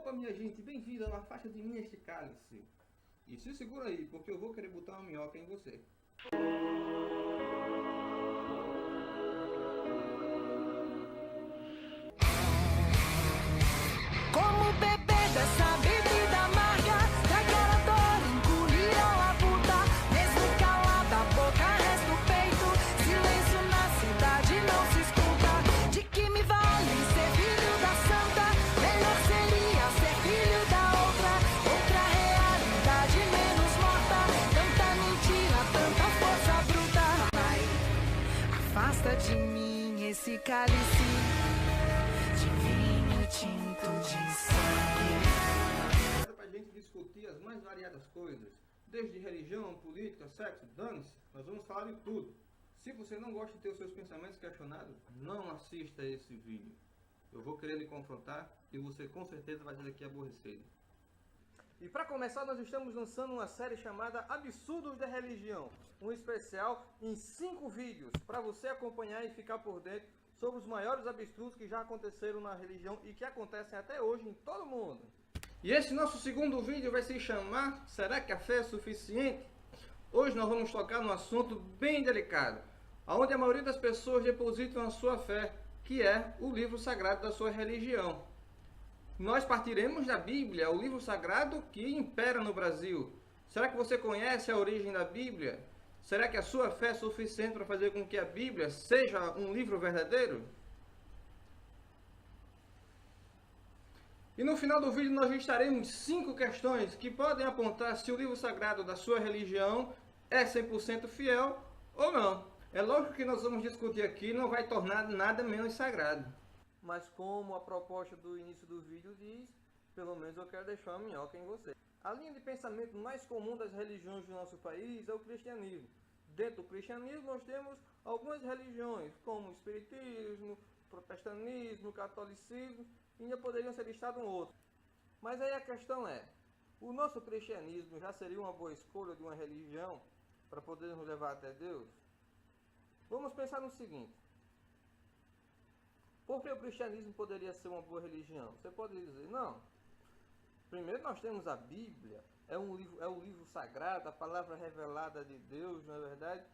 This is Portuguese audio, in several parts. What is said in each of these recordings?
Opa, minha gente, bem-vindo a uma faixa de mim este cálice. E se segura aí, porque eu vou querer botar uma minhoca em você. Como beber dessa bebida amarga, daquela dor engoliram a puta, mesmo calada a boca, resta o peito, silêncio na cidade não se escuta. De que me vale ser filho da santa? Melhor seria ser filho da outra realidade menos morta. Tanta mentira, tanta força bruta. Pai, afasta de mim esse cálice de vinho tinto de sangue. Para a gente discutir as mais variadas coisas, desde religião, política, sexo, dane-se, nós vamos falar de tudo. Se você não gosta de ter os seus pensamentos questionados, não assista esse vídeo. Eu vou querer lhe confrontar e você com certeza vai sair daqui aborrecido. E para começar, nós estamos lançando uma série chamada Absurdos da Religião, um especial em 5 vídeos para você acompanhar e ficar por dentro sobre os maiores absurdos que já aconteceram na religião e que acontecem até hoje em todo mundo. E esse nosso segundo vídeo vai se chamar Será que a fé é suficiente? Hoje nós vamos tocar num assunto bem delicado, onde a maioria das pessoas depositam a sua fé, que é o livro sagrado da sua religião. Nós partiremos da Bíblia, o livro sagrado que impera no Brasil. Será que você conhece a origem da Bíblia? Será que a sua fé é suficiente para fazer com que a Bíblia seja um livro verdadeiro? E no final do vídeo nós listaremos 5 questões que podem apontar se o livro sagrado da sua religião é 100% fiel ou não. É lógico que nós vamos discutir aqui, não vai tornar nada menos sagrado. Mas como a proposta do início do vídeo diz, pelo menos eu quero deixar uma minhoca em você. A linha de pensamento mais comum das religiões do nosso país é o cristianismo. Dentro do cristianismo nós temos algumas religiões, como o espiritismo, protestantismo, catolicismo, e ainda poderiam ser listados outros. Mas aí a questão é, o nosso cristianismo já seria uma boa escolha de uma religião para poder nos levar até Deus? Vamos pensar no seguinte. Por que o cristianismo poderia ser uma boa religião? Você pode dizer, não. Primeiro nós temos a Bíblia, é o livro sagrado, a palavra revelada de Deus, não é verdade?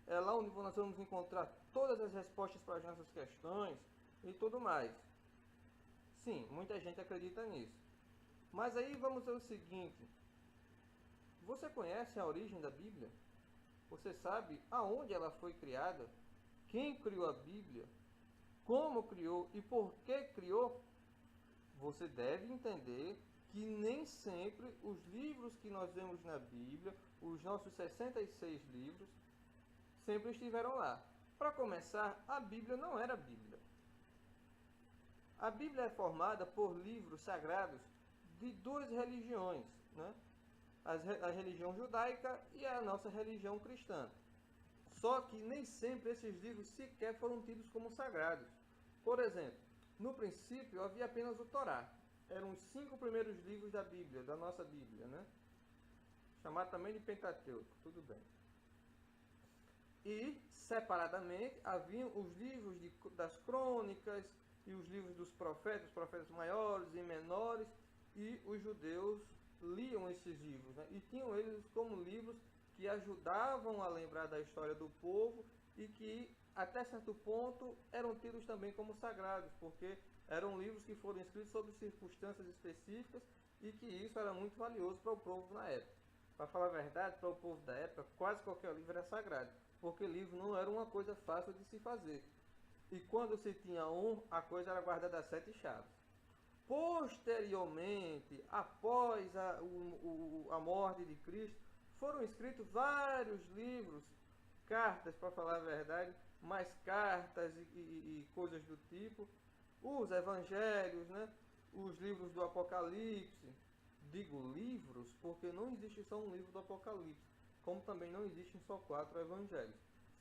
É lá onde nós vamos encontrar todas as respostas para as nossas questões e tudo mais. Sim, muita gente acredita nisso. Mas aí vamos ver o seguinte. Você conhece a origem da Bíblia? Você sabe aonde ela foi criada? Quem criou a Bíblia? Como criou e por que criou? Você deve entender que nem sempre os livros que nós vemos na Bíblia, os nossos 66 livros, sempre estiveram lá. Para começar, a Bíblia não era a Bíblia. A Bíblia é formada por livros sagrados de 2 religiões, né? A religião judaica e a nossa religião cristã. Só que nem sempre esses livros sequer foram tidos como sagrados. Por exemplo, no princípio havia apenas o Torá. Eram os 5 primeiros livros da Bíblia, da nossa Bíblia, né? Chamado também de Pentateuco, tudo bem. E, separadamente, haviam os livros das crônicas e os livros dos profetas, os profetas maiores e menores, e os judeus liam esses livros, né? E tinham eles como livros que ajudavam a lembrar da história do povo e que, até certo ponto, eram tidos também como sagrados, porque eram livros que foram escritos sobre circunstâncias específicas e que isso era muito valioso para o povo na época. Para falar a verdade, para o povo da época, quase qualquer livro era sagrado, porque livro não era uma coisa fácil de se fazer. E quando se tinha um, a coisa era guardada a 7 chaves. Posteriormente, após a morte de Cristo, foram escritos vários livros, cartas, para falar a verdade, mais cartas e coisas do tipo, os evangelhos, né? Os livros do Apocalipse. Digo livros porque não existe só um livro do Apocalipse, como também não existem só 4 evangelhos.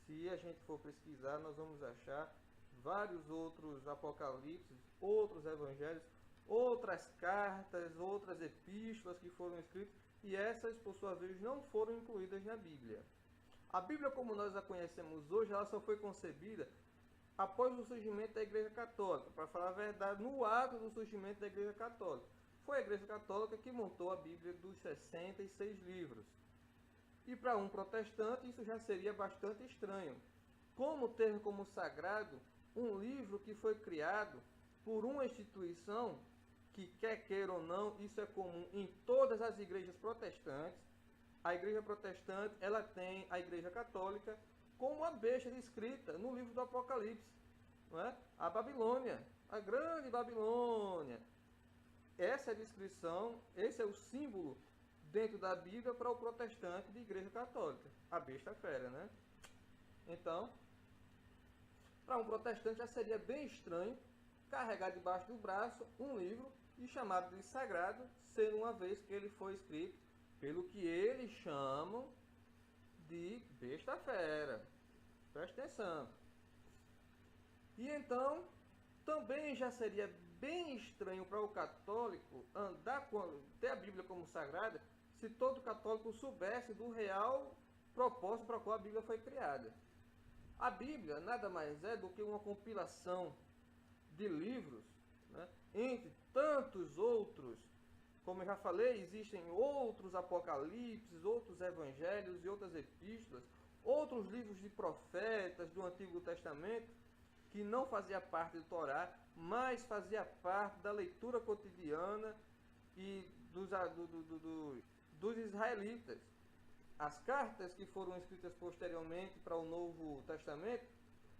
Se a gente for pesquisar, nós vamos achar vários outros apocalipses, outros evangelhos, outras cartas, outras epístolas que foram escritas, e essas, por sua vez, não foram incluídas na Bíblia. A Bíblia, como nós a conhecemos hoje, ela só foi concebida após o surgimento da Igreja Católica. Para falar a verdade, no ato do surgimento da Igreja Católica. foi a Igreja Católica que montou a Bíblia dos 66 livros. E para um protestante isso já seria bastante estranho. Como ter como sagrado um livro que foi criado por uma instituição que, quer queira ou não, isso é comum em todas as igrejas protestantes. A igreja protestante, ela tem a Igreja Católica como uma besta descrita no livro do Apocalipse. Não é? A Babilônia, a grande Babilônia. Essa é a descrição, esse é o símbolo dentro da Bíblia para o protestante de Igreja Católica. A besta fera, né? Então, para um protestante já seria bem estranho carregar debaixo do braço um livro e chamado de sagrado, sendo uma vez que ele foi escrito pelo que eles chamam de besta fera. Preste atenção. E então, também já seria bem estranho para o católico ter a Bíblia como sagrada, se todo católico soubesse do real propósito para o qual a Bíblia foi criada. A Bíblia nada mais é do que uma compilação de livros, né, entre tantos outros. Como eu já falei, existem outros apocalipses, outros evangelhos e outras epístolas, outros livros de profetas do Antigo Testamento que não fazia parte do Torá, mas fazia parte da leitura cotidiana e dos israelitas. As cartas que foram escritas posteriormente para o Novo Testamento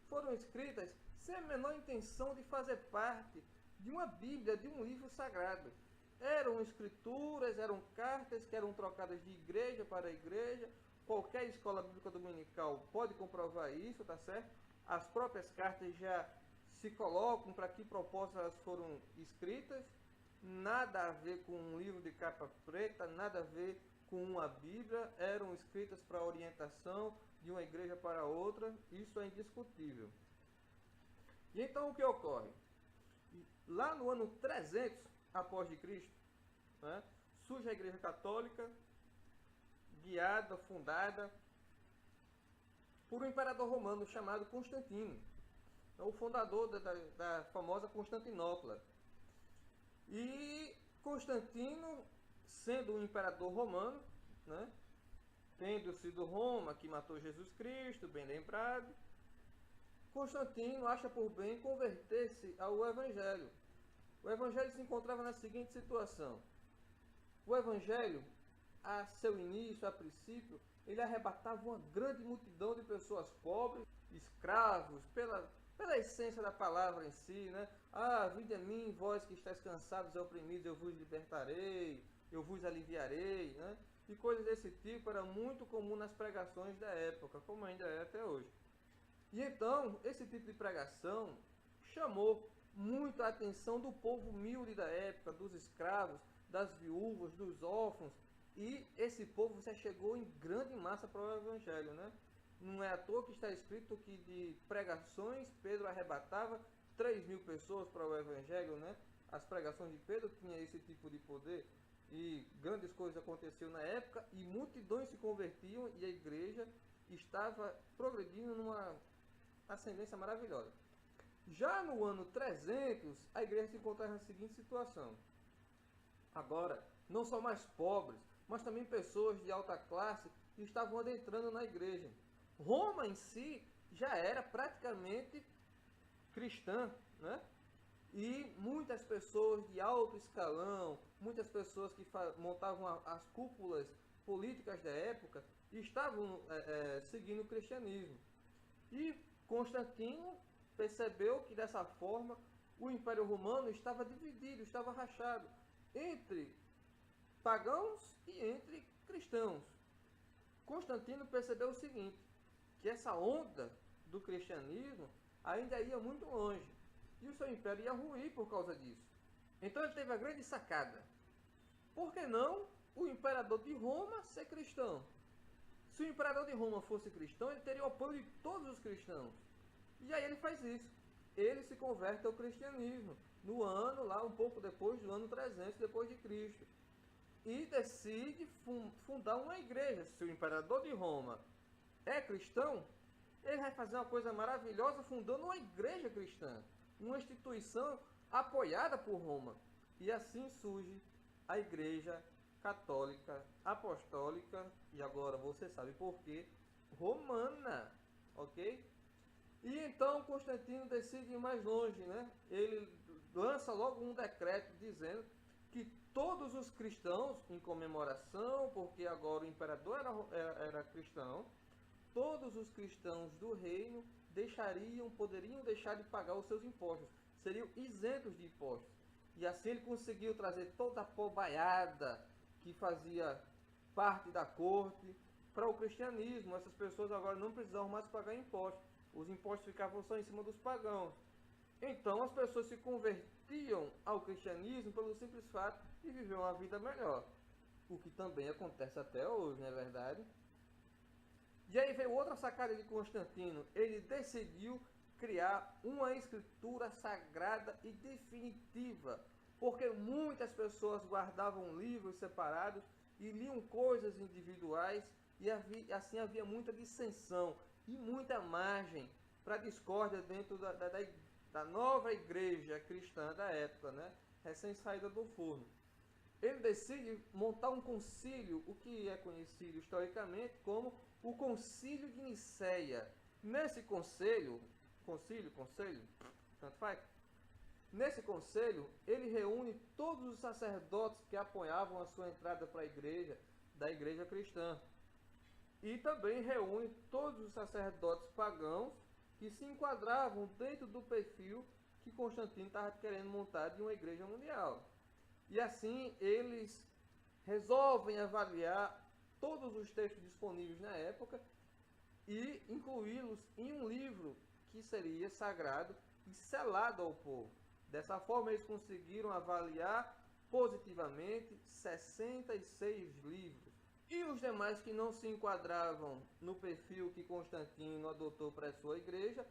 foram escritas sem a menor intenção de fazer parte de uma Bíblia, de um livro sagrado. Eram escrituras, eram cartas que eram trocadas de igreja para igreja. Qualquer escola bíblica dominical pode comprovar isso, tá certo? As próprias cartas já se colocam para que propósito elas foram escritas. Nada a ver com um livro de capa preta, nada a ver com uma Bíblia. Eram escritas para orientação de uma igreja para outra. Isso é indiscutível. E então o que ocorre? Lá no ano 300 após de Cristo, né, surge a Igreja Católica, guiada, fundada por um imperador romano chamado Constantino, o fundador da famosa Constantinopla. E Constantino, sendo um imperador romano, né, tendo sido Roma que matou Jesus Cristo, bem lembrado, Constantino acha por bem converter-se ao Evangelho. O Evangelho se encontrava na seguinte situação. O Evangelho, a seu início, a princípio, ele arrebatava uma grande multidão de pessoas pobres, escravos, pela essência da palavra em si, né? Ah, vinde a mim, vós que estáis cansados e oprimidos, eu vos libertarei, eu vos aliviarei, né? E coisas desse tipo era muito comum nas pregações da época, como ainda é até hoje. E então, esse tipo de pregação chamou muito a atenção do povo humilde da época, dos escravos, das viúvas, dos órfãos, e esse povo se chegou em grande massa para o Evangelho, né? Não é à toa que está escrito que de pregações Pedro arrebatava 3.000 pessoas para o Evangelho, né? As pregações de Pedro tinham esse tipo de poder e grandes coisas aconteciam na época e multidões se convertiam e a igreja estava progredindo numa ascendência maravilhosa. Já no ano 300, a igreja se encontrava na seguinte situação. Agora, não só mais pobres, mas também pessoas de alta classe estavam adentrando na igreja. Roma em si já era praticamente cristã, né? E muitas pessoas de alto escalão, muitas pessoas que montavam as cúpulas políticas da época, estavam seguindo o cristianismo. E Constantino percebeu que dessa forma o Império Romano estava dividido, estava rachado entre pagãos e entre cristãos. Constantino percebeu o seguinte, que essa onda do cristianismo ainda ia muito longe e o seu império ia ruir por causa disso. Então ele teve a grande sacada. Por que não o imperador de Roma ser cristão? Se o imperador de Roma fosse cristão, ele teria o apoio de todos os cristãos. E aí ele faz isso. Ele se converte ao cristianismo no ano, lá um pouco depois do ano 300 depois de Cristo. E decide fundar uma igreja. Se o imperador de Roma é cristão, ele vai fazer uma coisa maravilhosa fundando uma igreja cristã. Uma instituição apoiada por Roma. E assim surge a Igreja Católica Apostólica, e agora você sabe por quê, romana, ok? E então Constantino decide ir mais longe, né? Ele lança logo um decreto dizendo que todos os cristãos, em comemoração, porque agora o imperador era cristão, todos os cristãos do reino poderiam deixar de pagar os seus impostos, seriam isentos de impostos. E assim ele conseguiu trazer toda a pobaiada que fazia parte da corte para o cristianismo. Essas pessoas agora não precisavam mais pagar impostos. Os impostos ficavam só em cima dos pagãos. Então as pessoas se convertiam ao cristianismo pelo simples fato de viver uma vida melhor. O que também acontece até hoje, não é verdade? E aí veio outra sacada de Constantino. Ele decidiu criar uma escritura sagrada e definitiva, porque muitas pessoas guardavam livros separados e liam coisas individuais, e assim havia muita dissensão e muita margem para discórdia dentro da nova igreja cristã da época, né? Recém saída do forno. Ele decide montar um concílio, o que é conhecido historicamente como o Concílio de Nicéia. Nesse concílio, tanto faz. Nesse conselho, ele reúne todos os sacerdotes que apoiavam a sua entrada para a igreja, da igreja cristã. E também reúne todos os sacerdotes pagãos que se enquadravam dentro do perfil que Constantino estava querendo montar de uma igreja mundial. E assim eles resolvem avaliar todos os textos disponíveis na época e incluí-los em um livro que seria sagrado e selado ao povo. Dessa forma eles conseguiram avaliar positivamente 66 livros. E os demais que não se enquadravam no perfil que Constantino adotou para a sua igreja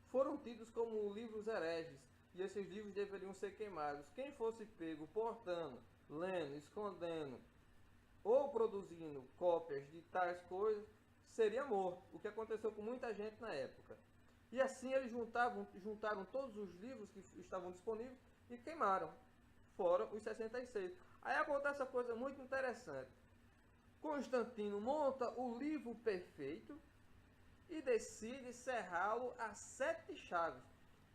foram tidos como livros hereges, e esses livros deveriam ser queimados. Quem fosse pego portando, lendo, escondendo ou produzindo cópias de tais coisas seria morto, o que aconteceu com muita gente na época. E assim eles juntaram todos os livros que estavam disponíveis e queimaram, fora os 66. Aí acontece uma coisa muito interessante. Constantino monta o livro perfeito e decide cerrá-lo a 7 chaves.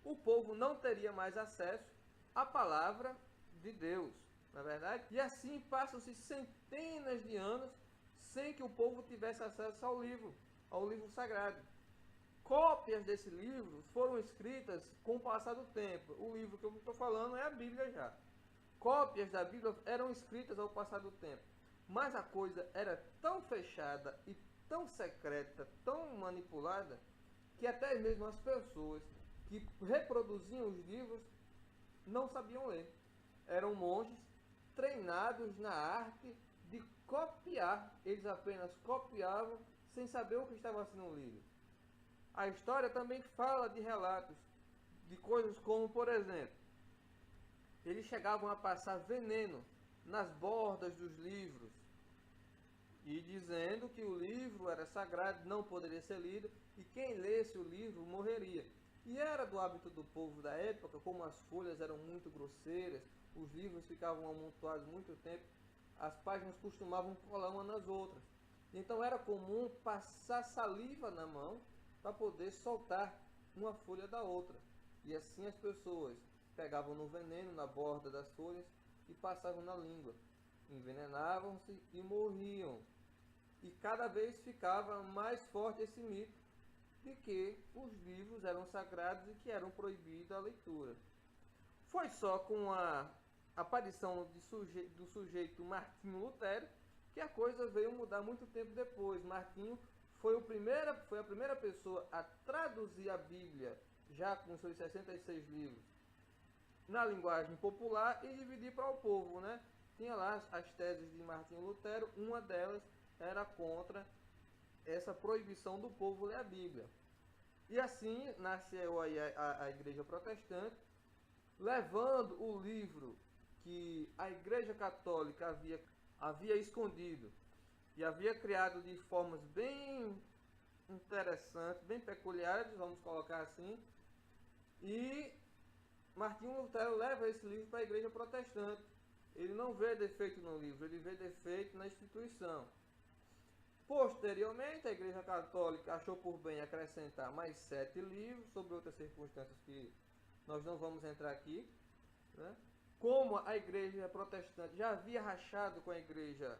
O povo não teria mais acesso à palavra de Deus, na verdade? E assim passam-se centenas de anos sem que o povo tivesse acesso ao livro sagrado. Cópias desse livro foram escritas com o passar do tempo. O livro que eu estou falando é a Bíblia já. Cópias da Bíblia eram escritas ao passar do tempo. Mas a coisa era tão fechada e tão secreta, tão manipulada, que até mesmo as pessoas que reproduziam os livros não sabiam ler. Eram monges treinados na arte de copiar. Eles apenas copiavam sem saber o que estava sendo lido. A história também fala de relatos de coisas como, por exemplo, eles chegavam a passar veneno nas bordas dos livros e dizendo que o livro era sagrado, não poderia ser lido e quem lesse o livro morreria. E era do hábito do povo da época, como as folhas eram muito grosseiras, os livros ficavam amontoados muito tempo, as páginas costumavam colar uma nas outras. Então era comum passar saliva na mão para poder soltar uma folha da outra. E assim as pessoas pegavam no veneno na borda das folhas e passavam na língua. Envenenavam-se e morriam. E cada vez ficava mais forte esse mito de que os livros eram sagrados e que eram proibidos a leitura. Foi só com a aparição do sujeito Martinho Lutero que a coisa veio mudar muito tempo depois. Martinho foi a primeira pessoa a traduzir a Bíblia, já com seus 66 livros, na linguagem popular e dividir para o povo, né? Tinha lá as teses de Martinho Lutero, uma delas era contra essa proibição do povo ler a Bíblia. E assim nasceu aí a Igreja Protestante, levando o livro que a Igreja Católica havia escondido e havia criado de formas bem interessantes, bem peculiares, vamos colocar assim, e Martinho Lutero leva esse livro para a Igreja Protestante. Ele não vê defeito no livro, ele vê defeito na instituição. Posteriormente, a Igreja Católica achou por bem acrescentar mais 7 livros, sobre outras circunstâncias que nós não vamos entrar aqui, né? Como a Igreja Protestante já havia rachado com a Igreja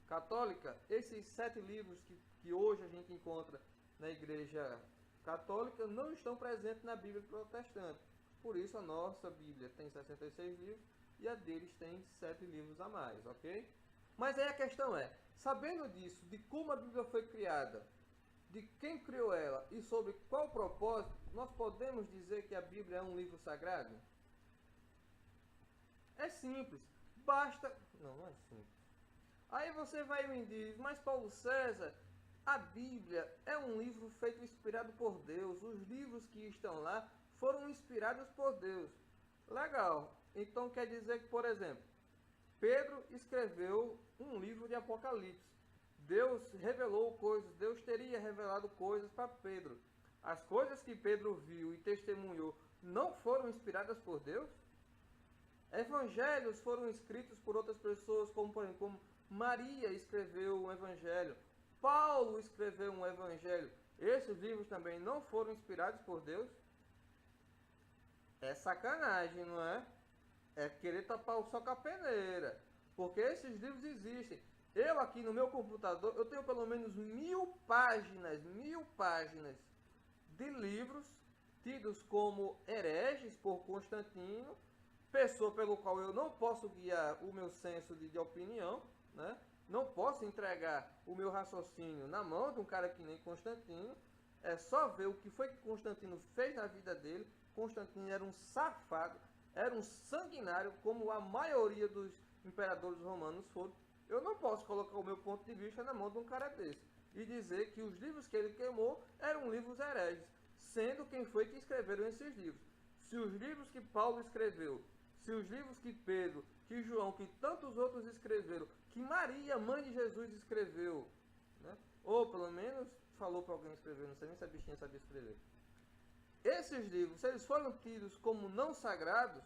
Católica, esses 7 livros que hoje a gente encontra na Igreja Católica não estão presentes na Bíblia Protestante. Por isso a nossa Bíblia tem 66 livros e a deles tem 7 livros a mais, ok? Mas aí a questão é, sabendo disso, de como a Bíblia foi criada, de quem criou ela e sobre qual propósito, nós podemos dizer que a Bíblia é um livro sagrado? É simples, basta... Não é simples. Aí você vai e me diz, mas Paulo César, a Bíblia é um livro feito inspirado por Deus, os livros que estão lá foram inspirados por Deus. Legal, então quer dizer que, por exemplo, Pedro escreveu um livro de Apocalipse. Deus revelou coisas, Deus teria revelado coisas para Pedro. As coisas que Pedro viu e testemunhou não foram inspiradas por Deus? Evangelhos foram escritos por outras pessoas, como por exemplo, como Maria escreveu um evangelho, Paulo escreveu um evangelho. Esses livros também não foram inspirados por Deus? É sacanagem, não é? É querer tapar o sol com a peneira. Porque esses livros existem. Eu aqui no meu computador, eu tenho pelo menos 1000 páginas de livros tidos como hereges por Constantino, pessoa pelo qual eu não posso guiar o meu senso de opinião, né? Não posso entregar o meu raciocínio na mão de um cara que nem Constantino. É só ver o que foi que Constantino fez na vida dele. Constantino era um safado, era um sanguinário, como a maioria dos imperadores romanos foram. Eu não posso colocar o meu ponto de vista na mão de um cara desse e dizer que os livros que ele queimou eram livros hereges, sendo quem foi que escreveram esses livros. Se os livros que Paulo escreveu, se os livros que Pedro, que João, que tantos outros escreveram, que Maria, mãe de Jesus, escreveu, né? Ou pelo menos falou para alguém escrever, não sei nem se a bichinha sabia escrever. Esses livros, se eles foram tidos como não sagrados,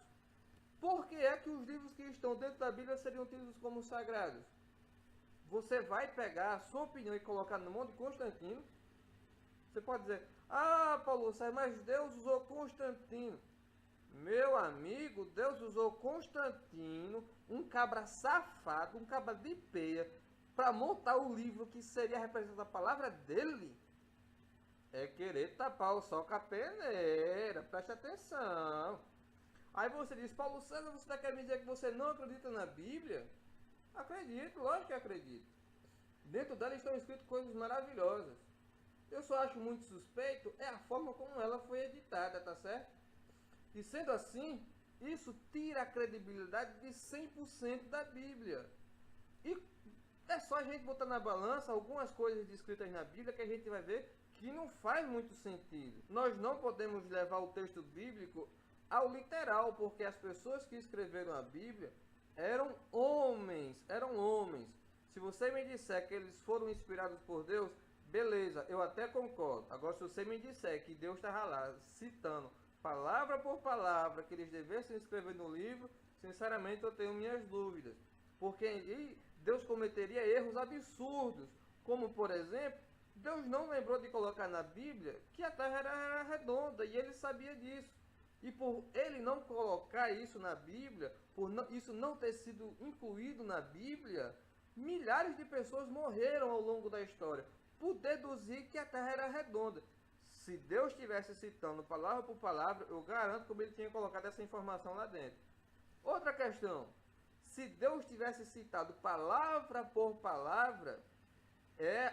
por que é que os livros que estão dentro da Bíblia seriam tidos como sagrados? Você vai pegar a sua opinião e colocar na mão de Constantino. Você pode dizer, ah, Paulo César, mas Deus usou Constantino. Meu amigo, Deus usou Constantino, um cabra safado, um cabra de peia, para montar o livro que seria representando a palavra dele. É querer tapar o sol com a peneira, preste atenção. Aí você diz, Paulo César, você está querendo dizer que você não acredita na Bíblia? Acredito, lógico que acredito. Dentro dela estão escritas coisas maravilhosas. Eu só acho muito suspeito é a forma como ela foi editada, tá certo? E sendo assim, isso tira a credibilidade de 100% da Bíblia. E é só a gente botar na balança algumas coisas descritas na Bíblia que a gente vai ver que não faz muito sentido. Nós não podemos levar o texto bíblico ao literal, porque as pessoas que escreveram a Bíblia eram homens. Se você me disser que eles foram inspirados por Deus, beleza, eu até concordo. Agora, se você me disser que Deus estava lá citando palavra por palavra que eles devessem escrever no livro, sinceramente eu tenho minhas dúvidas. Porque Deus cometeria erros absurdos, como por exemplo, Deus não lembrou de colocar na Bíblia que a Terra era redonda, e ele sabia disso. E por ele não colocar isso na Bíblia, isso não ter sido incluído na Bíblia, milhares de pessoas morreram ao longo da história, por deduzir que a Terra era redonda. Se Deus estivesse citando palavra por palavra, eu garanto como ele tinha colocado essa informação lá dentro. Outra questão, se Deus tivesse citado palavra por palavra,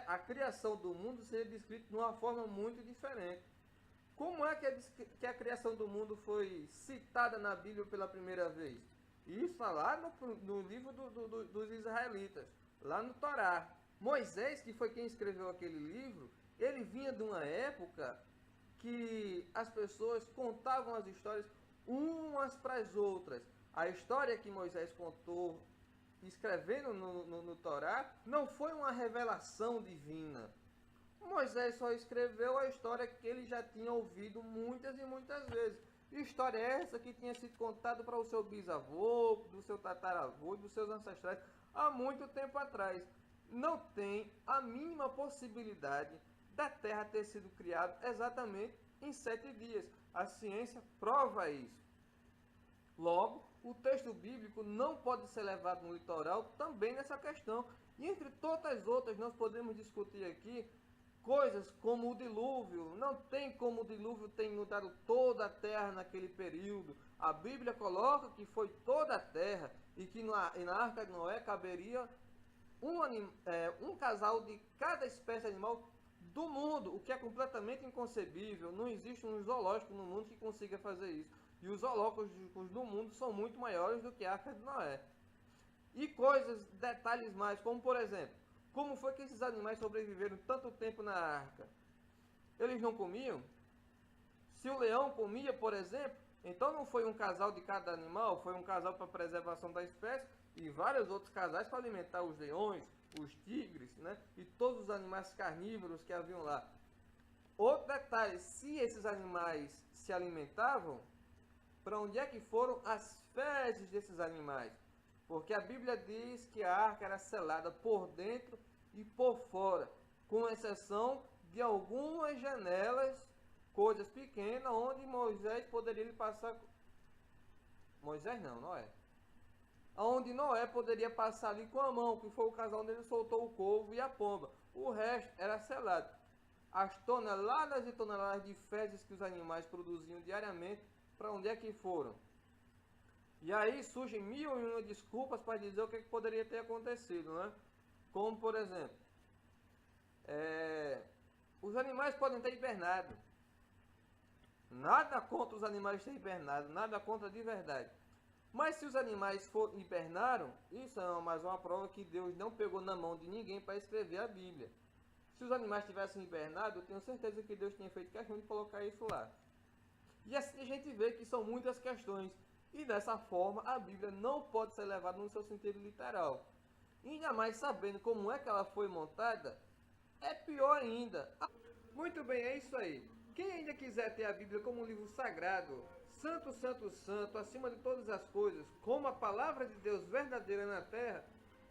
a criação do mundo seria descrita de uma forma muito diferente. Como é que a criação do mundo foi citada na Bíblia pela primeira vez? Isso está lá no livro dos israelitas, lá no Torá. Moisés, que foi quem escreveu aquele livro, ele vinha de uma época que as pessoas contavam as histórias umas para as outras. A história que Moisés contou, escrevendo no Torá, não foi uma revelação divina. Moisés só escreveu a história que ele já tinha ouvido muitas e muitas vezes. História essa que tinha sido contada para o seu bisavô, do seu tataravô e dos seus ancestrais há muito tempo atrás. Não tem a mínima possibilidade da Terra ter sido criada exatamente em 7 dias. A ciência prova isso. Logo, o texto bíblico não pode ser levado no litoral também nessa questão. E entre tantas outras, nós podemos discutir aqui coisas como o dilúvio. Não tem como o dilúvio ter inundado toda a terra naquele período. A Bíblia coloca que foi toda a terra e que na Arca de Noé caberia um casal de cada espécie animal do mundo, o que é completamente inconcebível. Não existe um zoológico no mundo que consiga fazer isso. E os zoológicos do mundo são muito maiores do que a Arca de Noé. E detalhes mais, como por exemplo, como foi que esses animais sobreviveram tanto tempo na arca? Eles não comiam? Se o leão comia, por exemplo, então não foi um casal de cada animal, foi um casal para preservação da espécie e vários outros casais para alimentar os leões, os tigres, né? E todos os animais carnívoros que haviam lá. Outro detalhe, se esses animais se alimentavam, para onde é que foram as fezes desses animais? Porque a Bíblia diz que a arca era selada por dentro e por fora, com exceção de algumas janelas, coisas pequenas, onde Moisés poderia passar... Moisés não, Noé. Onde Noé poderia passar ali com a mão, que foi o casal onde ele soltou o corvo e a pomba. O resto era selado. As toneladas e toneladas de fezes que os animais produziam diariamente, para onde é que foram? E aí surgem 1001 desculpas para dizer o que poderia ter acontecido, né? Como, por exemplo, os animais podem ter hibernado. Nada contra os animais ter hibernado, nada contra de verdade. Mas se os animais hibernaram, isso é mais uma prova que Deus não pegou na mão de ninguém para escrever a Bíblia. Se os animais tivessem hibernado, eu tenho certeza que Deus tinha feito questão de colocar isso lá. E assim a gente vê que são muitas questões. E dessa forma, a Bíblia não pode ser levada no seu sentido literal. E ainda mais sabendo como é que ela foi montada, é pior ainda. Muito bem, é isso aí. Quem ainda quiser ter a Bíblia como um livro sagrado, santo, santo, santo, acima de todas as coisas, como a palavra de Deus verdadeira na terra,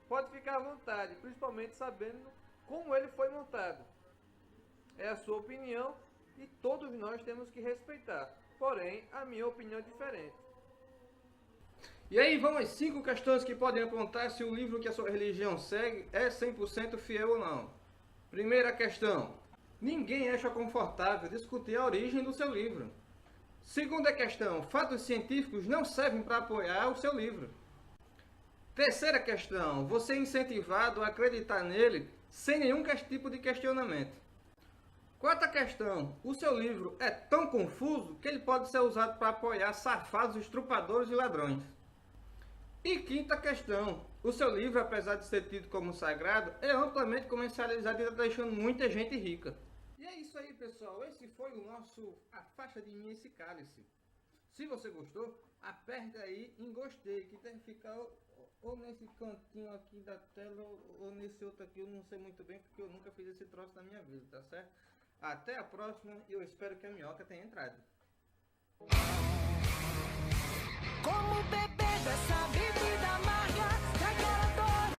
pode ficar à vontade, principalmente sabendo como ele foi montado. É a sua opinião e todos nós temos que respeitar. Porém, a minha opinião é diferente. E aí vão as 5 questões que podem apontar se o livro que a sua religião segue é 100% fiel ou não. Primeira questão: ninguém acha confortável discutir a origem do seu livro. Segunda questão: fatos científicos não servem para apoiar o seu livro. Terceira questão: você é incentivado a acreditar nele sem nenhum tipo de questionamento. Quarta questão: o seu livro é tão confuso que ele pode ser usado para apoiar safados, estrupadores e ladrões. E quinta questão: o seu livro, apesar de ser tido como sagrado, é amplamente comercializado e está deixando muita gente rica. E é isso aí, pessoal. Esse foi o nosso Afasta de Mim Esse Cálice. Se você gostou, aperta aí em gostei, que deve ficar ou nesse cantinho aqui da tela ou nesse outro aqui. Eu não sei muito bem porque eu nunca fiz esse troço na minha vida, tá certo? Até a próxima e eu espero que a minhoca tenha entrado. Como beber dessa bebida amarga?